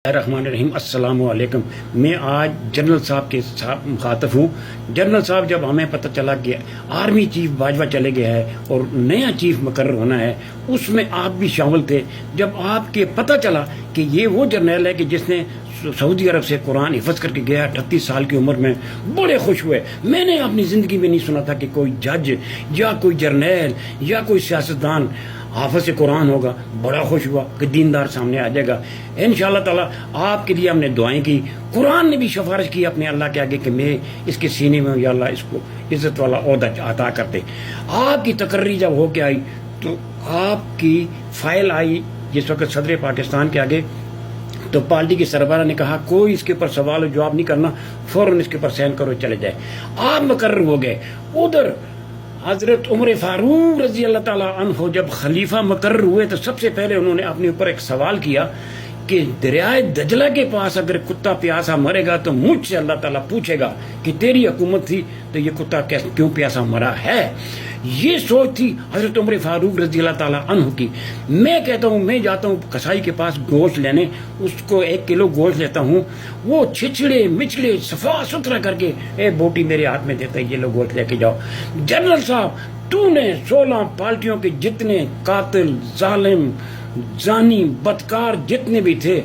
الرحمن الرحیم السلام علیکم۔ میں آج جنرل صاحب کے ساتھ مخاطب ہوں۔ جنرل صاحب جب ہمیں پتہ چلا کہ آرمی چیف باجوہ چلے گیا ہے اور نیا چیف مقرر ہونا ہے، اس میں آپ بھی شامل تھے۔ جب آپ کے پتہ چلا کہ یہ وہ جرنیل ہے کہ جس نے سعودی عرب سے قرآن حفظ کر کے گیا 38 سال کی عمر میں، بڑے خوش ہوئے۔ میں نے اپنی زندگی میں نہیں سنا تھا کہ کوئی جج یا کوئی جرنیل یا کوئی سیاستدان حافظ سے قرآن ہوگا۔ بڑا خوش ہوا کہ دیندار سامنے آ جائے گا انشاءاللہ تعالیٰ۔ آپ کے لیے ہم نے دعائیں کی، قرآن نے بھی سفارش کی اپنے اللہ کے آگے کہ میں اس کے سینے میں یا اللہ اس کو عزت والا عہدہ عطا کرتے۔ آپ کی تقرری جب ہو کے آئی تو آپ کی فائل آئی جس وقت صدر پاکستان کے آگے، تو پارٹی کے سربراہ نے کہا کوئی اس کے اوپر سوال و جواب نہیں کرنا، فوراً اس کے اوپر سائن کرو چلے جائے۔ آپ مقرر ہو گئے۔ ادھر حضرت عمر فاروق رضی اللہ تعالیٰ عنہ جب خلیفہ مقرر ہوئے تو سب سے پہلے انہوں نے اپنے اوپر ایک سوال کیا کہ دریائے دجلہ کے پاس اگر کتا پیاسا مرے گا تو مجھ سے اللہ تعالیٰ پوچھے گا کہ تیری حکومت تھی تو یہ کتا کیوں پیاسا مرا ہے۔ یہ سوچ تھی حضرت عمر فاروق رضی اللہ تعالیٰ عنہ کی۔ میں کہتا ہوں، میں جاتا ہوں کسائی کے پاس گوشت لینے، اس کو 1 کلو گوشت لیتا ہوں، وہ چھچڑے مچڑے صفا ستھرا کر کے بوٹی میرے ہاتھ میں دیتا ہے، یہ لو گوشت لے کے جاؤ۔ جنرل صاحب، تو نے 16 پارٹیوں کے جتنے قاتل، ظالم، زانی، بدکار جتنے بھی تھے،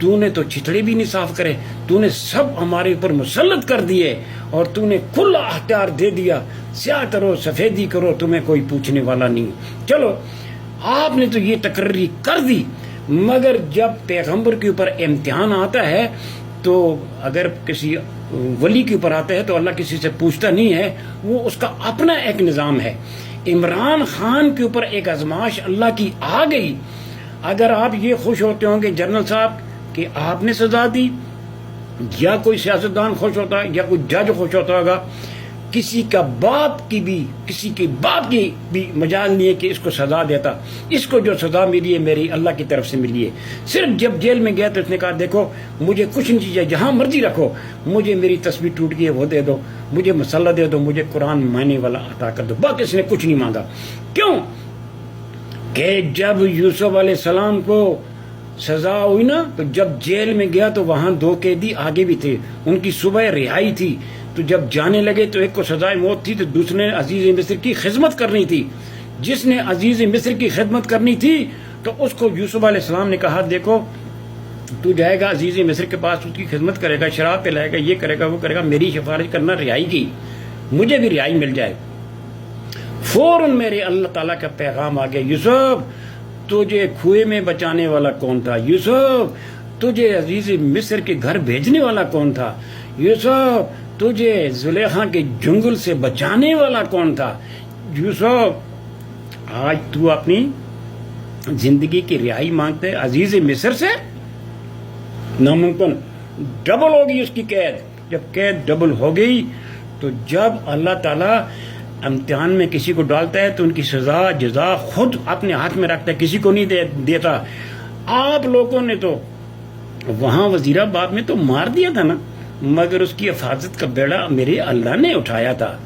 تو نے تو چھتڑے بھی نہیں صاف کرے، تو نے سب ہمارے اوپر مسلط کر دیے اور تو نے کھلا اختیار دے دیا، سیاہ کرو سفیدی کرو، تمہیں کوئی پوچھنے والا نہیں۔ چلو آپ نے تو یہ تقرری کر دی، مگر جب پیغمبر کے اوپر امتحان آتا ہے تو اگر کسی ولی کے اوپر آتا ہے تو اللہ کسی سے پوچھتا نہیں ہے، وہ اس کا اپنا ایک نظام ہے۔ عمران خان کے اوپر ایک آزمائش اللہ کی آ گئی۔ اگر آپ یہ خوش ہوتے ہوں گے جنرل صاحب کہ آپ نے سزا دی، یا کوئی سیاستدان خوش ہوتا یا کوئی جج خوش ہوتا ہوگا، کسی کے باپ کی بھی مجال نہیں ہے کہ اس کو سزا دیتا۔ اس کو جو سزا ملی ہے میری اللہ کی طرف سے ملی ہے۔ صرف جب جیل میں گیا تو اس نے کہا دیکھو مجھے کچھ نہیں چاہیے، جہاں مرضی رکھو، مجھے میری تسبیح ٹوٹ گئی ہے وہ دے دو، مجھے مسلح دے دو، مجھے قرآن معنی والا عطا کر دو۔ باقی اس نے کچھ نہیں مانگا۔ کیوں کہ جب یوسف علیہ السلام کو سزا ہوئی نا، تو جب جیل میں گیا تو وہاں 2 قیدی آگے بھی تھے، ان کی صبح رہائی تھی، تو جب جانے لگے تو ایک کو سزائے موت تھی تو دوسرے نے عزیز مصر کی خدمت کرنی تھی۔ جس نے عزیز مصر کی خدمت کرنی تھی تو اس کو یوسف علیہ السلام نے کہا دیکھو تو جائے گا عزیز مصر کے پاس، اس کی خدمت کرے گا، شراب پلائے گا، یہ کرے گا وہ کرے گا، میری سفارش کرنا رہائی کی، مجھے بھی رہائی مل جائے۔ فوراً میرے اللہ تعالیٰ کا پیغام آ گیا، یوسف تجھے کنویں میں بچانے والا کون تھا؟ یوسف تجھے عزیز مصر کے گھر بھیجنے والا کون تھا؟ یوسف تجھے زلیخا کے جنگل سے بچانے والا کون تھا؟ یوسف آج تو اپنی زندگی کی رہائی مانگتے ہے عزیز مصر سے؟ ناممکن، ڈبل ہوگی اس کی قید۔ جب قید ڈبل ہو گئی تو جب اللہ تعالیٰ امتحان میں کسی کو ڈالتا ہے تو ان کی سزا جزا خود اپنے ہاتھ میں رکھتا ہے، کسی کو نہیں دیتا۔ آپ لوگوں نے تو وہاں وزیرآباد میں تو مار دیا تھا نا، مگر اس کی حفاظت کا بیڑا میرے اللہ نے اٹھایا تھا۔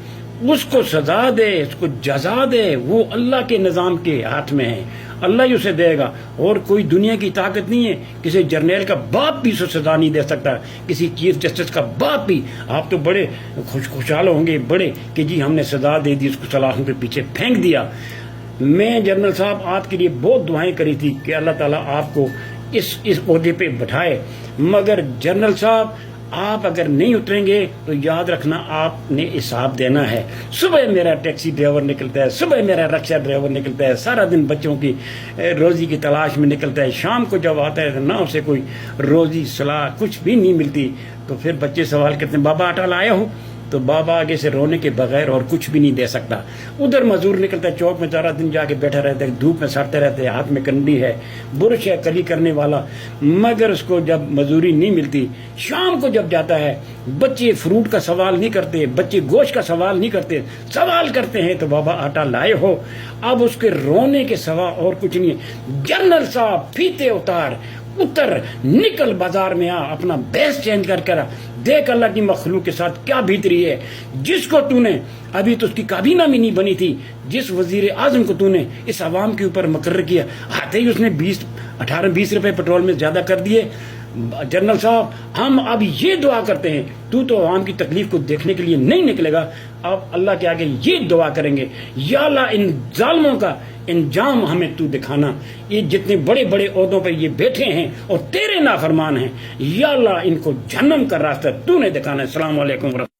اس کو سزا دے، اس کو جزا دے، وہ اللہ کے نظام کے ہاتھ میں ہے، اللہ ہی اسے دے گا، اور کوئی دنیا کی طاقت نہیں ہے۔ کسی جرنیل کا باپ بھی اسے سزا نہیں دے سکتا، کسی چیف جسٹس کا باپ بھی۔ آپ تو بڑے خوشحال ہوں گے بڑے کہ جی ہم نے سزا دے دی، اس کو سلاخوں کے پیچھے پھینک دیا۔ میں جنرل صاحب آپ کے لیے بہت دعائیں کری تھی کہ اللہ تعالیٰ آپ کو اس عہدے پہ بٹھائے، مگر جنرل صاحب آپ اگر نہیں اتریں گے تو یاد رکھنا آپ نے حساب دینا ہے۔ صبح میرا ٹیکسی ڈرائیور نکلتا ہے، صبح میرا رکشہ ڈرائیور نکلتا ہے، سارا دن بچوں کی روزی کی تلاش میں نکلتا ہے، شام کو جب آتا ہے تو نہ اسے کوئی روزی صلاح کچھ بھی نہیں ملتی، تو پھر بچے سوال کرتے ہیں بابا آٹا لایا ہوں، تو بابا آگے سے رونے کے بغیر اور کچھ بھی نہیں دے سکتا۔ ادھر مزدور نکلتا ہے چوک میں، سارا دن جا کے بیٹھا رہتا ہے، دھوپ میں سڑتے رہتے ہیں، ہاتھ میں کنڈی ہے، برش ہے کلی کرنے والا، مگر اس کو جب مزدوری نہیں ملتی۔ شام کو جب جاتا ہے بچے فروٹ کا سوال نہیں کرتے، بچے گوشت کا سوال نہیں کرتے، سوال کرتے ہیں تو بابا آٹا لائے ہو۔ اب اس کے رونے کے سوا اور کچھ نہیں ہے۔ جنرل صاحب فیتے اتر نکل بازار میں آ، اپنا بیس چینج کر کر دیکھ اللہ کی مخلوق کے ساتھ کیا بیت رہی ہے۔ جس کو تو نے ابھی تو اس کی کابینہ بھی نہیں بنی تھی، جس وزیر اعظم کو تو نے اس عوام کے اوپر مقرر کیا، آتے ہی اس نے 18-20 روپے پیٹرول میں زیادہ کر دیے، جنرل صاحب ہم اب یہ دعا کرتے ہیں، تو عوام کی تکلیف کو دیکھنے کے لیے نہیں نکلے گا، اب اللہ کے آگے یہ دعا کریں گے، یا اللہ ان ظالموں کا انجام ہمیں تو دکھانا، یہ جتنے بڑے بڑے عہدوں پہ یہ بیٹھے ہیں اور تیرے نافرمان ہیں، یا اللہ ان کو جہنم کا راستہ تو نے دکھانا ہے۔ السلام علیکم ورحمۃ اللہ۔